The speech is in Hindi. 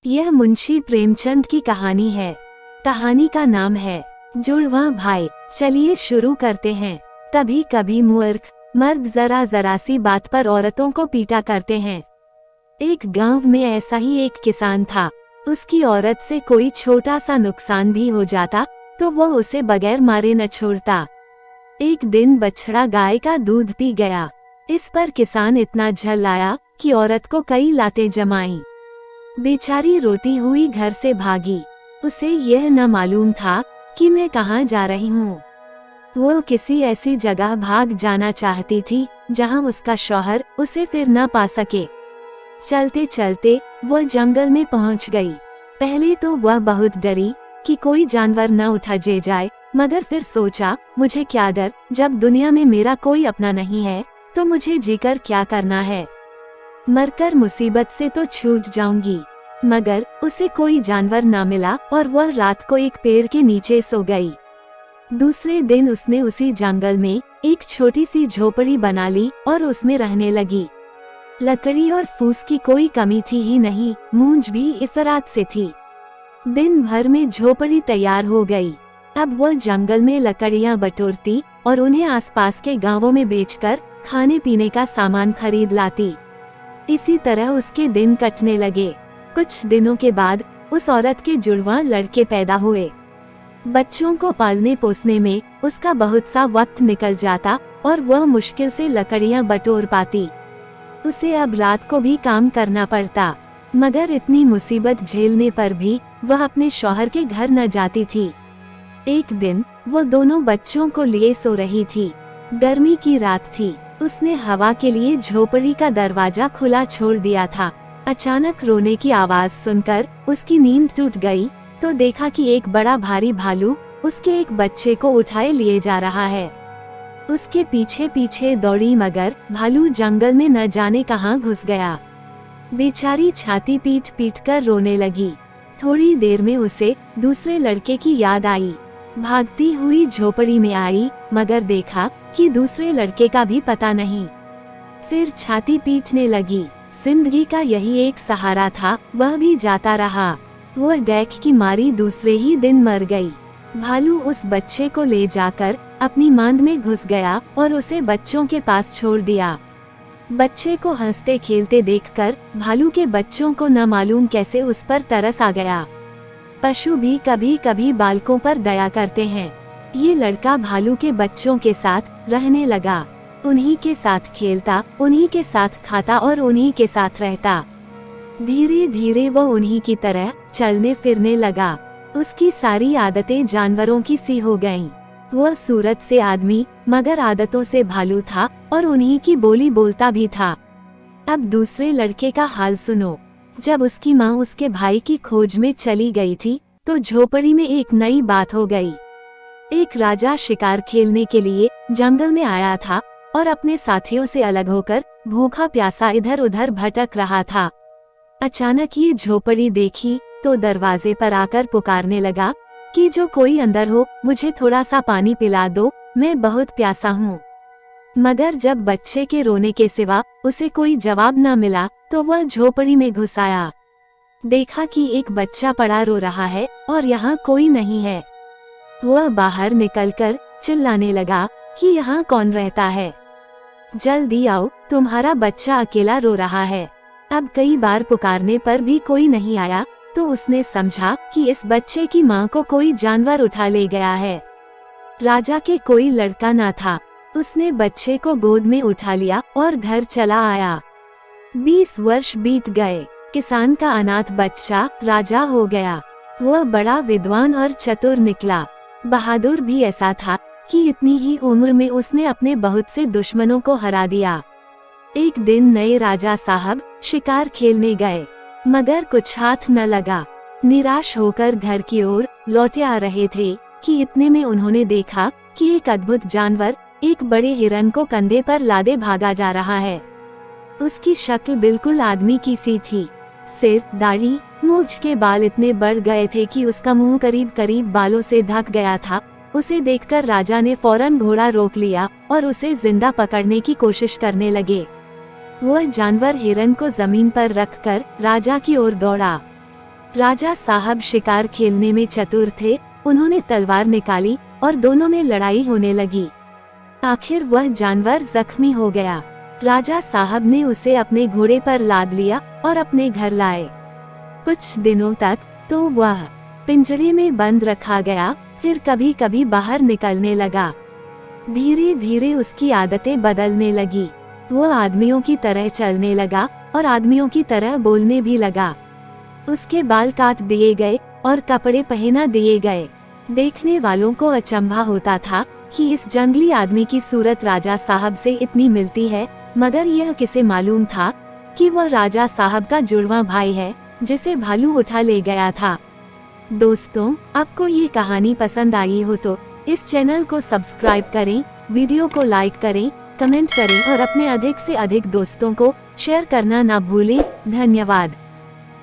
यह मुंशी प्रेमचंद की कहानी है। कहानी का नाम है जुड़वा भाई। चलिए शुरू करते हैं। कभी कभी मूर्ख मर्द जरा जरा सी बात पर औरतों को पीटा करते हैं। एक गांव में ऐसा ही एक किसान था। उसकी औरत से कोई छोटा सा नुकसान भी हो जाता तो वो उसे बगैर मारे न छोड़ता। एक दिन बछड़ा गाय का दूध पी गया। इस पर किसान इतना झल आया कि औरत को कई लातें जमाई। बेचारी रोती हुई घर से भागी। उसे यह न मालूम था कि मैं कहाँ जा रही हूँ। वो किसी ऐसी जगह भाग जाना चाहती थी जहाँ उसका शौहर उसे फिर न पा सके। चलते चलते वह जंगल में पहुँच गई। पहले तो वह बहुत डरी कि कोई जानवर न उठा जे जाए, मगर फिर सोचा मुझे क्या डर, जब दुनिया में मेरा कोई अपना नहीं है तो मुझे जीकर क्या करना है। मरकर मुसीबत से तो छूट जाऊंगी। मगर उसे कोई जानवर ना मिला और वह रात को एक पेड़ के नीचे सो गई। दूसरे दिन उसने उसी जंगल में एक छोटी सी झोपड़ी बना ली और उसमें रहने लगी। लकड़ी और फूस की कोई कमी थी ही नहीं, मूंज भी इफरात से थी। दिन भर में झोपड़ी तैयार हो गई। अब वह जंगल में लकड़ियां बटोरती और उन्हें आसपास के गांवों में बेचकर खाने पीने का सामान खरीद लाती। इसी तरह उसके दिन कटने लगे। कुछ दिनों के बाद उस औरत के जुड़वा लड़के पैदा हुए। बच्चों को पालने पोसने में उसका बहुत सा वक्त निकल जाता और वह मुश्किल से लकड़ियां बटोर पाती। उसे अब रात को भी काम करना पड़ता, मगर इतनी मुसीबत झेलने पर भी वह अपने शौहर के घर न जाती थी। एक दिन वो दोनों बच्चों को लिए सो रही थी। गर्मी की रात थी। उसने हवा के लिए झोपड़ी का दरवाजा खुला छोड़ दिया था। अचानक रोने की आवाज सुनकर उसकी नींद टूट गई तो देखा कि एक बड़ा भारी भालू उसके एक बच्चे को उठाए लिए जा रहा है। उसके पीछे पीछे दौड़ी, मगर भालू जंगल में न जाने कहां घुस गया। बेचारी छाती पीट पीट कर रोने लगी। थोड़ी देर में उसे दूसरे लड़के की याद आई। भागती हुई झोपड़ी में आई, मगर देखा कि दूसरे लड़के का भी पता नहीं। फिर छाती पीटने लगी। जिंदगी का यही एक सहारा था, वह भी जाता रहा। वह डैक की मारी दूसरे ही दिन मर गई। भालू उस बच्चे को ले जाकर अपनी मांद में घुस गया और उसे बच्चों के पास छोड़ दिया। बच्चे को हंसते खेलते देखकर भालू के बच्चों को न मालूम कैसे उस पर तरस आ गया। पशु भी कभी कभी बालकों पर दया करते हैं। ये लड़का भालू के बच्चों के साथ रहने लगा। उन्हीं के साथ खेलता, उन्हीं के साथ खाता और उन्हीं के साथ रहता। धीरे धीरे वो उन्हीं की तरह चलने फिरने लगा। उसकी सारी आदतें जानवरों की सी हो गईं। वह सूरत से आदमी मगर आदतों से भालू था और उन्हीं की बोली बोलता भी था। अब दूसरे लड़के का हाल सुनो। जब उसकी माँ उसके भाई की खोज में चली गई थी तो झोपड़ी में एक नई बात हो गई। एक राजा शिकार खेलने के लिए जंगल में आया था और अपने साथियों से अलग होकर भूखा प्यासा इधर उधर भटक रहा था। अचानक ये झोपड़ी देखी तो दरवाजे पर आकर पुकारने लगा कि जो कोई अंदर हो, मुझे थोड़ा सा पानी पिला दो, मैं बहुत प्यासा हूँ। मगर जब बच्चे के रोने के सिवा उसे कोई जवाब न मिला तो वह झोपड़ी में घुस आया। देखा कि एक बच्चा पड़ा रो रहा है और यहाँ कोई नहीं है। वह बाहर निकलकर चिल्लाने लगा कि यहाँ कौन रहता है, जल्दी आओ, तुम्हारा बच्चा अकेला रो रहा है। अब कई बार पुकारने पर भी कोई नहीं आया तो उसने समझा कि इस बच्चे की माँ को कोई जानवर उठा ले गया है। राजा के कोई लड़का न था। उसने बच्चे को गोद में उठा लिया और घर चला आया। 20 वर्ष बीत गए। किसान का अनाथ बच्चा राजा हो गया। वह बड़ा विद्वान और चतुर निकला। बहादुर भी ऐसा था कि इतनी ही उम्र में उसने अपने बहुत से दुश्मनों को हरा दिया। एक दिन नए राजा साहब शिकार खेलने गए, मगर कुछ हाथ न लगा। निराश होकर घर की ओर लौटे आ रहे थे कि इतने में उन्होंने देखा कि एक अद्भुत जानवर एक बड़े हिरन को कंधे पर लादे भागा जा रहा है। उसकी शक्ल बिल्कुल आदमी की सी थी। सिर, दाढ़ी, मूंछ के बाल इतने बढ़ गए थे कि उसका मुंह करीब करीब बालों से ढक गया था। उसे देखकर राजा ने फौरन घोड़ा रोक लिया और उसे जिंदा पकड़ने की कोशिश करने लगे। वह जानवर हिरन को जमीन पर रखकर राजा की ओर दौड़ा। राजा साहब शिकार खेलने में चतुर थे। उन्होंने तलवार निकाली और दोनों में लड़ाई होने लगी। आखिर वह जानवर जख्मी हो गया। राजा साहब ने उसे अपने घोड़े पर लाद लिया और अपने घर लाए। कुछ दिनों तक तो वह पिंजरे में बंद रखा गया, फिर कभी कभी बाहर निकलने लगा। धीरे धीरे उसकी आदतें बदलने लगी। वह आदमियों की तरह चलने लगा और आदमियों की तरह बोलने भी लगा। उसके बाल काट दिए गए और कपड़े पहना दिए गए। देखने वालों को अचंभा होता था कि इस जंगली आदमी की सूरत राजा साहब से इतनी मिलती है, मगर यह किसे मालूम था कि वह राजा साहब का जुड़वां भाई है जिसे भालू उठा ले गया था। दोस्तों, आपको ये कहानी पसंद आई हो तो इस चैनल को सब्सक्राइब करें, वीडियो को लाइक करें, कमेंट करें और अपने अधिक से अधिक दोस्तों को शेयर करना ना भूलें। धन्यवाद।